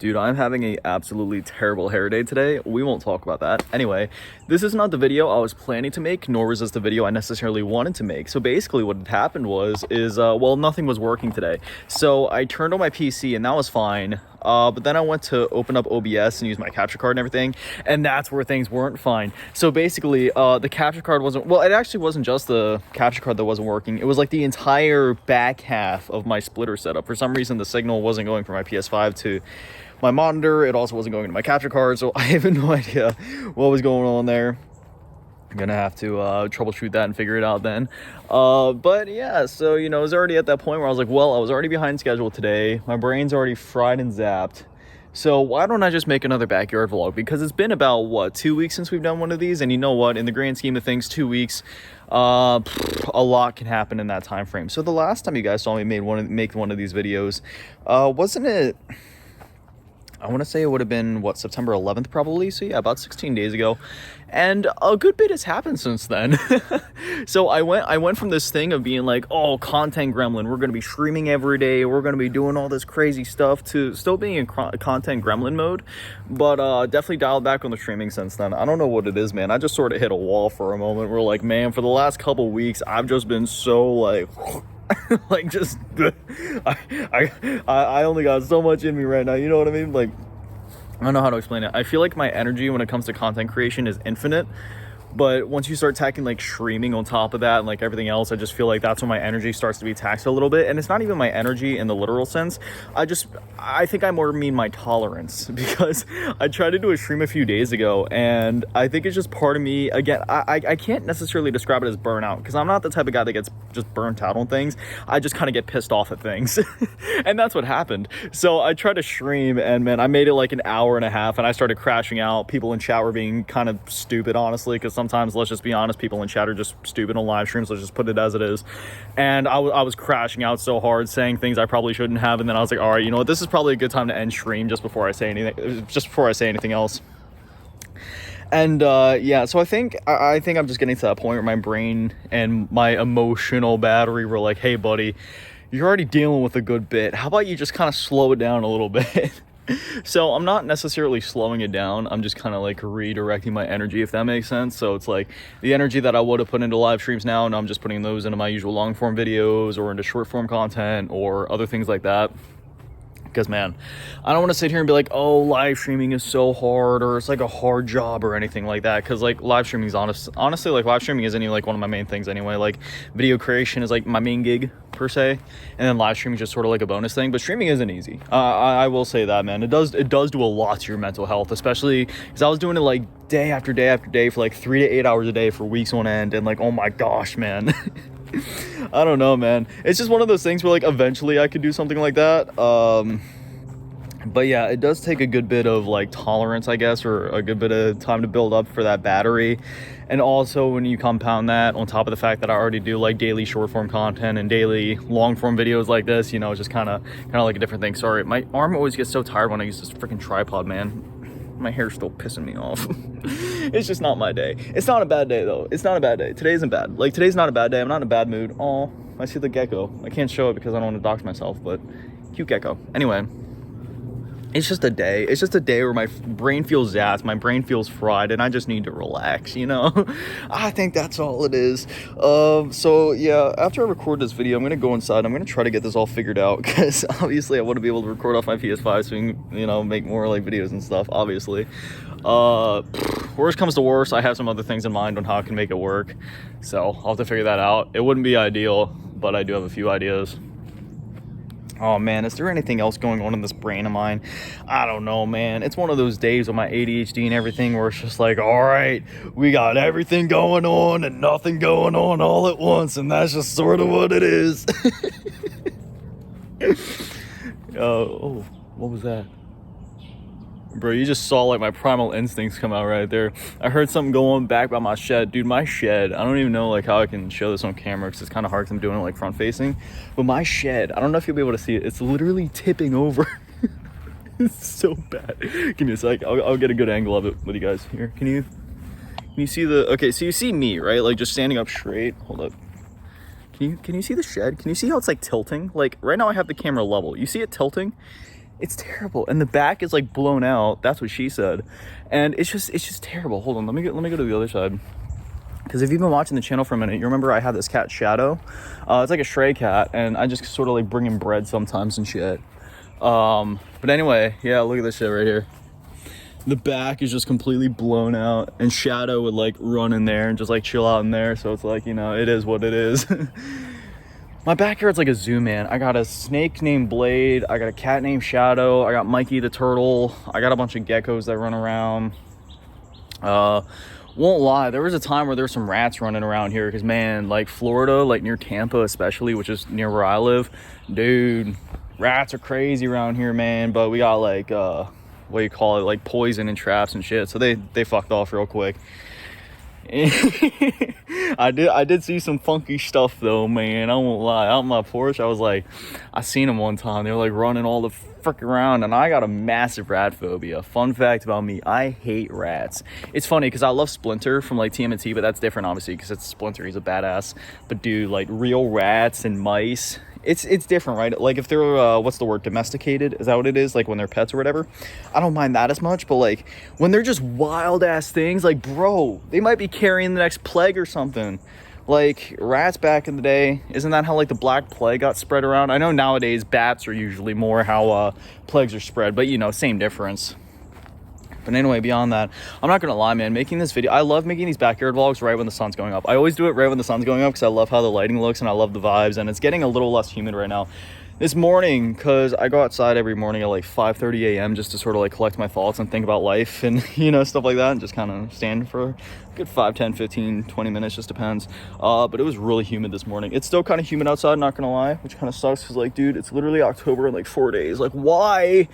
Dude, I'm having a absolutely terrible hair day today. We won't talk about that. Anyway, this is not the video I was planning to make, nor was this the video I necessarily wanted to make. So basically what had happened well, nothing was working today. So I turned on my PC and that was fine. But then I went to open up OBS and use my capture card and everything, and that's where things weren't fine. So basically, the capture card wasn't, well, it actually wasn't just the capture card that wasn't working. It was like the entire back half of my splitter setup. For some reason, the signal wasn't going from my PS5 to my monitor. It also wasn't going to my capture card, so I have no idea what was going on there. I'm gonna have to troubleshoot that and figure it out then. But yeah, so it was already at that point where I was like, well, I was already behind schedule today. My brain's already fried and zapped. So why don't I just make another backyard vlog? Because it's been about, what, 2 weeks since we've done one of these? And you know what? In the grand scheme of things, 2 weeks, a lot can happen in that time frame. So the last time you guys saw me make one of these videos, wasn't it... I want to say it would have been, what, September 11th probably? So yeah, about 16 days ago. And a good bit has happened since then. So I went from this thing of being like, oh, content gremlin, we're going to be streaming every day, we're going to be doing all this crazy stuff, to still being in content gremlin mode. But definitely dialed back on the streaming since then. I don't know what it is, man. I just sort of hit a wall for a moment. We're like, man, for the last couple weeks, I've just been so like... like just I only got so much in me right now, you know what I mean? Like, I don't know how to explain it. I feel like my energy when it comes to content creation is infinite, but once you start tacking like streaming on top of that and like everything else, I just feel like that's when my energy starts to be taxed a little bit. And it's not even my energy in the literal sense. I think I more mean my tolerance, because I tried to do a stream a few days ago, and I think it's just part of me. Again, I can't necessarily describe it as burnout, because I'm not the type of guy that gets just burnt out on things. I just kind of get pissed off at things. And that's what happened. So I tried to stream, and man, I made it like an hour and a half, and I started crashing out. People in chat were being kind of stupid, honestly, because sometimes, let's just be honest, people in chat are just stupid on live streams. Let's just put it as it is. And I was crashing out so hard, saying things I probably shouldn't have. And then I was like, all right, you know what? This is probably a good time to end stream just before I say anything else. And yeah, so I think I'm just getting to that point where my brain and my emotional battery were like, hey, buddy, you're already dealing with a good bit. How about you just kind of slow it down a little bit? So I'm not necessarily slowing it down. I'm just kind of like redirecting my energy, if that makes sense. So it's like the energy that I would have put into live streams now I'm just putting those into my usual long form videos or into short form content or other things like that. Because, man, I don't want to sit here and be like, oh, live streaming is so hard, or it's like a hard job or anything like that. Because, like, live streaming is honestly, like, live streaming isn't even like one of my main things anyway. Like, video creation is like my main gig per se, and then live streaming is just sort of like a bonus thing. But streaming isn't easy. I will say that, man. It does do a lot to your mental health, especially because I was doing it like day after day after day for like 3 to 8 hours a day for weeks on end, and like, oh my gosh, man. I don't know, man. It's just one of those things where like eventually I could do something like that. But yeah, it does take a good bit of like tolerance, I guess, or a good bit of time to build up for that battery. And also when you compound that on top of the fact that I already do like daily short form content and daily long form videos like this, it's just kind of like a different thing. Sorry, my arm always gets so tired when I use this freaking tripod, man. My hair's still pissing me off. It's just not my day. It's not a bad day though. It's not a bad day. Today isn't bad. Like, today's not a bad day. I'm not in a bad mood. Oh, I see the gecko. I can't show it because I don't want to dox myself, but cute gecko. Anyway, it's just a day. It's just a day where my brain feels zapped, my brain feels fried, and I just need to relax, I think that's all it is. So yeah, after I record this video, I'm gonna go inside. I'm gonna try to get this all figured out, because obviously I want to be able to record off my PS5 so we can, make more like videos and stuff, obviously. Worst comes to worst, I have some other things in mind on how I can make it work, so I'll have to figure that out. It wouldn't be ideal, but I do have a few ideas. Oh man, is there anything else going on in this brain of mine? I don't know, man. It's one of those days with my ADHD and everything where it's just like, all right, we got everything going on and nothing going on all at once, and that's just sort of what it is. Oh, what was that? Bro, you just saw like my primal instincts come out right there. I heard something go on back by my shed. Dude, my shed, I don't even know like how I can show this on camera because it's kind of hard because I'm doing it like front facing. But my shed, I don't know if you'll be able to see it. It's literally tipping over. It's so bad. Give me a sec. I'll get a good angle of it with you guys here. Can you see okay, so you see me, right? Like just standing up straight. Hold up. Can you see the shed? Can you see how it's like tilting? Like right now I have the camera level. You see it tilting? It's terrible, and the back is like blown out. That's what she said, and it's just terrible. Hold on, let me go to the other side. Because if you've been watching the channel for a minute, you remember I had this cat, Shadow. It's like a stray cat, and I just sort of like bring him bread sometimes and shit. But anyway, yeah, look at this shit right here. The back is just completely blown out, and Shadow would like run in there and just like chill out in there. So it's like, you know, it is what it is. My backyard's like a zoo, man. I got a snake named Blade. I got a cat named Shadow. I got Mikey the turtle. I got a bunch of geckos that run around. Won't lie, there was a time where there were some rats running around here, because man, like Florida, like near Tampa especially, which is near where I live, dude, rats are crazy around here, man. But we got like what do you call it, like poison and traps and shit, so they fucked off real quick. I did see some funky stuff though, man. I won't lie. Out on my porch, I was like, I seen them one time. They were like running all the frick around, and I got a massive rat phobia. Fun fact about me, I hate rats. It's funny because I love Splinter from like TMNT, but that's different obviously because it's Splinter. He's a badass. But dude, like real rats and mice, it's different, right? Like if they're what's the word, domesticated, is that what it is, like when they're pets or whatever, I don't mind that as much. But like when they're just wild ass things, like bro, they might be carrying the next plague or something. Like rats back in the day, isn't that how like the Black Plague got spread around? I know nowadays bats are usually more how plagues are spread, but you know, same difference. But anyway, beyond that, I'm not gonna lie, man, making this video, I love making these backyard vlogs right when the sun's going up. I always do it right when the sun's going up because I love how the lighting looks and I love the vibes, and it's getting a little less humid right now. This morning, because I go outside every morning at like 5:30 a.m. just to sort of like collect my thoughts and think about life and, you know, stuff like that, and just kind of stand for a good 5, 10, 15, 20 minutes, just depends. But it was really humid this morning. It's still kind of humid outside, not gonna lie, which kind of sucks because like, dude, it's literally October in like 4 days. Like, why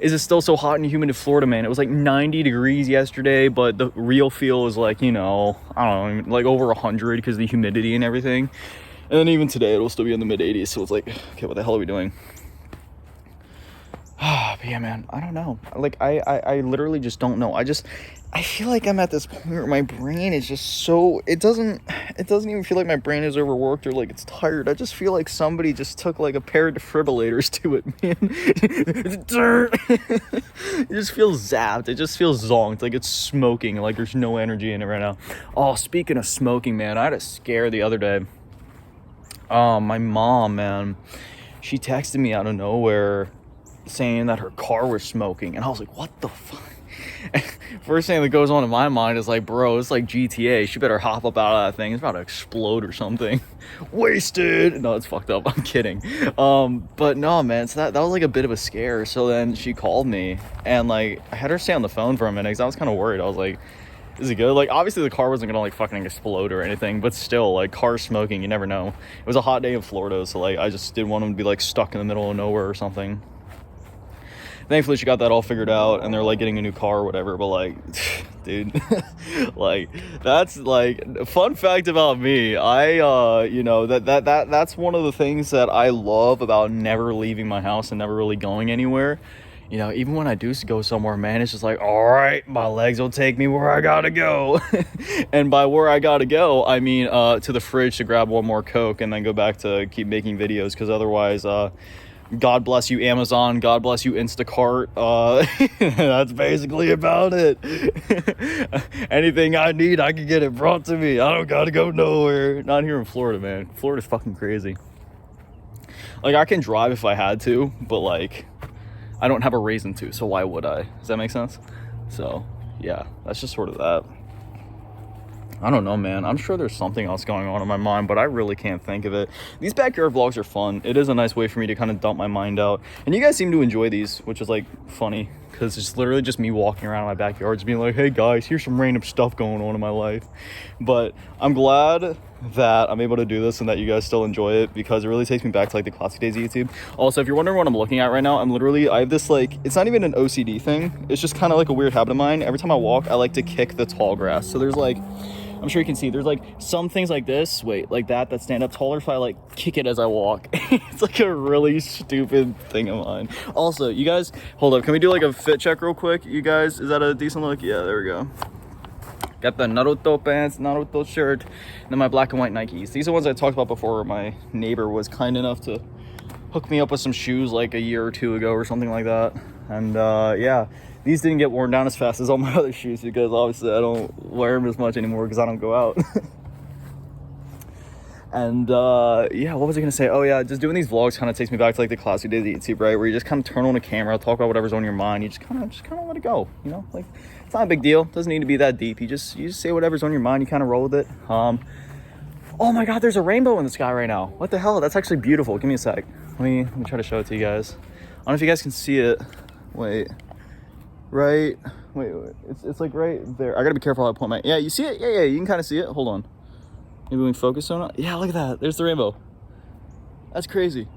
is it still so hot and humid in Florida, man? It was like 90 degrees yesterday, but the real feel is like, you know, I don't know, like over 100 because of the humidity and everything. And then even today, it'll still be in the mid 80s. So it's like, okay, what the hell are we doing? But yeah, man, I don't know. Like, I literally just don't know. I feel like I'm at this point where my brain is just so, it doesn't even feel like my brain is overworked or like it's tired. I just feel like somebody just took like a pair of defibrillators to it, man. It just feels zapped. It just feels zonked. Like it's smoking. Like there's no energy in it right now. Oh, speaking of smoking, man, I had a scare the other day. My mom, man, she texted me out of nowhere saying that her car was smoking, and I was like, what the fuck? First thing that goes on in my mind is like, bro, it's like GTA. She better hop up out of that thing. It's about to explode or something. Wasted. No, it's fucked up. I'm kidding. But no, man, so that was like a bit of a scare. So then she called me, and like I had her stay on the phone for a minute because I was kind of worried. I was like, is it good? Like, obviously the car wasn't gonna like fucking explode or anything, but still, like, car smoking, you never know. It was a hot day in Florida, so like I just didn't want them to be like stuck in the middle of nowhere or something. Thankfully she got that all figured out, and they're like getting a new car or whatever. But like, dude, like that's like fun fact about me. I you know, that's one of the things that I love about never leaving my house and never really going anywhere. You know, even when I do go somewhere, man, it's just like, all right, my legs will take me where I gotta go. And by where I gotta go, I mean to the fridge to grab one more Coke and then go back to keep making videos, because otherwise, God bless you, Amazon. God bless you, Instacart. That's basically about it. Anything I need, I can get it brought to me. I don't gotta go nowhere. Not here in Florida, man. Florida's fucking crazy. Like, I can drive if I had to, but like, I don't have a reason to, so why would I? Does that make sense? So, yeah, that's just sort of that. I don't know, man. I'm sure there's something else going on in my mind, but I really can't think of it. These backyard vlogs are fun. It is a nice way for me to kind of dump my mind out. And you guys seem to enjoy these, which is like funny, because it's literally just me walking around my backyard, just being like, hey guys, here's some random stuff going on in my life. But I'm glad that I'm able to do this and that you guys still enjoy it, because it really takes me back to like the classic days of YouTube. Also, if you're wondering what I'm looking at right now, I have this like, it's not even an OCD thing. It's just kind of like a weird habit of mine. Every time I walk, I like to kick the tall grass. So there's like, I'm sure you can see, there's like some things like this, like that stand up taller, so I like kick it as I walk. It's like a really stupid thing of mine. Also, you guys, hold up, can we do like a fit check real quick? You guys, is that a decent look? Yeah, there we go. Got the Naruto pants, Naruto shirt, and then my black and white Nikes. These are ones I talked about before. My neighbor was kind enough to hooked me up with some shoes like a year or two ago or something like that. And yeah, these didn't get worn down as fast as all my other shoes because obviously I don't wear them as much anymore because I don't go out. And yeah, what was I gonna say? Oh yeah, just doing these vlogs kind of takes me back to like the classic days of YouTube, right? Where you just kind of turn on the camera, talk about whatever's on your mind. You just kind of let it go, you know? Like, it's not a big deal. It doesn't need to be that deep. You just say whatever's on your mind. You kind of roll with it. Oh my God, there's a rainbow in the sky right now. What the hell? That's actually beautiful. Give me a sec. Let me try to show it to you guys. I don't know if you guys can see it. Wait. Wait. It's like right there. I gotta be careful how I point my. Yeah, you see it? Yeah. You can kind of see it. Hold on. Maybe we can focus on it. Yeah, look at that. There's the rainbow. That's crazy.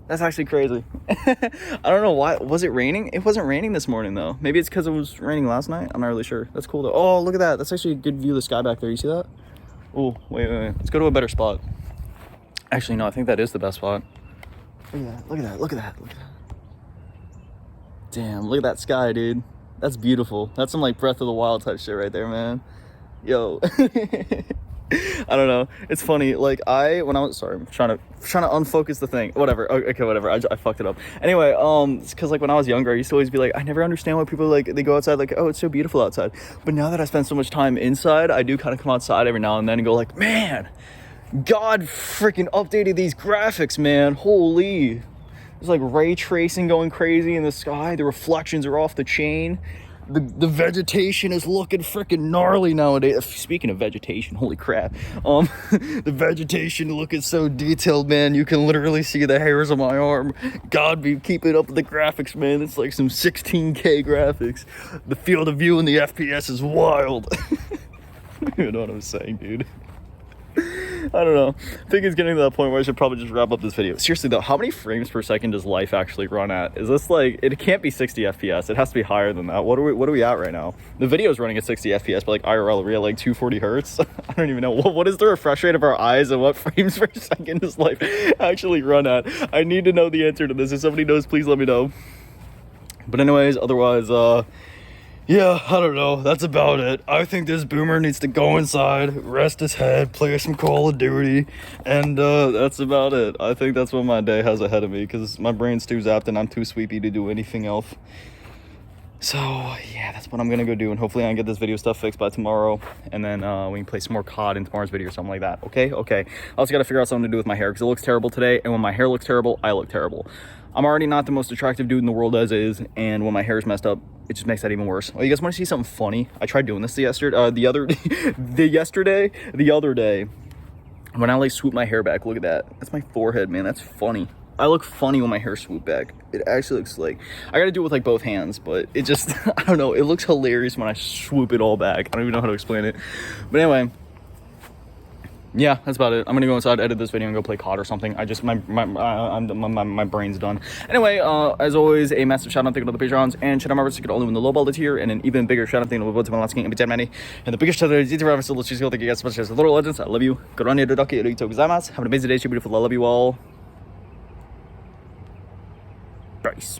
That's actually crazy. I don't know why. Was it raining? It wasn't raining this morning though. Maybe it's because it was raining last night. I'm not really sure. That's cool though. Oh, look at that. That's actually a good view of the sky back there. You see that? Oh, wait. Let's go to a better spot. Actually, no, I think that is the best spot. Look at that. Damn, look at that sky, dude. That's beautiful. That's some like Breath of the Wild type shit right there, man. Yo. I don't know. It's funny. Like when I was sorry, I'm trying to unfocus the thing. Whatever. Okay, whatever. I fucked it up. Anyway, it's because like when I was younger, I used to always be like, I never understand why people like they go outside like, oh, it's so beautiful outside. But now that I spend so much time inside, I do kind of come outside every now and then and go like, man, God freaking updated these graphics, man. Holy. There's like ray tracing going crazy in the sky. The reflections are off the chain. The vegetation is looking freaking gnarly nowadays. Speaking of vegetation, holy crap. The vegetation looking so detailed, man. You can literally see the hairs on my arm. God be keeping up with the graphics, man. It's like some 16K graphics. The field of view and the FPS is wild. You know what I'm saying, dude. I don't know. I think it's getting to that point where I should probably just wrap up this video. Seriously though, how many frames per second does life actually run at? Is this like, it can't be 60 FPS. It has to be higher than that. What are we at right now? The video is running at 60 FPS, but like IRL, are we at like 240 hertz? I don't even know. What is the refresh rate of our eyes and what frames per second does life actually run at? I need to know the answer to this. If somebody knows, please let me know. But anyways, otherwise, yeah, I don't know. That's about it. I think this boomer needs to go inside, rest his head, play some Call of Duty, and that's about it. I think that's what my day has ahead of me because my brain's too zapped and I'm too sleepy to do anything else. So, yeah, that's what I'm going to go do, and hopefully I can get this video stuff fixed by tomorrow, and then we can play some more COD in tomorrow's video or something like that, okay? I also got to figure out something to do with my hair because it looks terrible today, and when my hair looks terrible, I look terrible. I'm already not the most attractive dude in the world as is, and when my hair is messed up, it just makes that even worse. Oh, you guys want to see something funny? I tried doing this the other day, when I like swoop my hair back. Look at that. That's my forehead, man. That's funny. I look funny when my hair swoop back. It actually looks like, I gotta do it with like both hands, but it just, I don't know. It looks hilarious when I swoop it all back. I don't even know how to explain it. But anyway, yeah, that's about it. I'm gonna go inside, edit this video, and go play COD or something. My brain's done. Anyway, as always, a massive shout out to the Patreons and shout out members to get all in the lowball tier, and an even bigger shout out to my last game, and the biggest shout out to the so let's just go. Thank you guys so much, guys. Little Legends, I love you. Have an amazing day, super beautiful. I love you all. Bryce.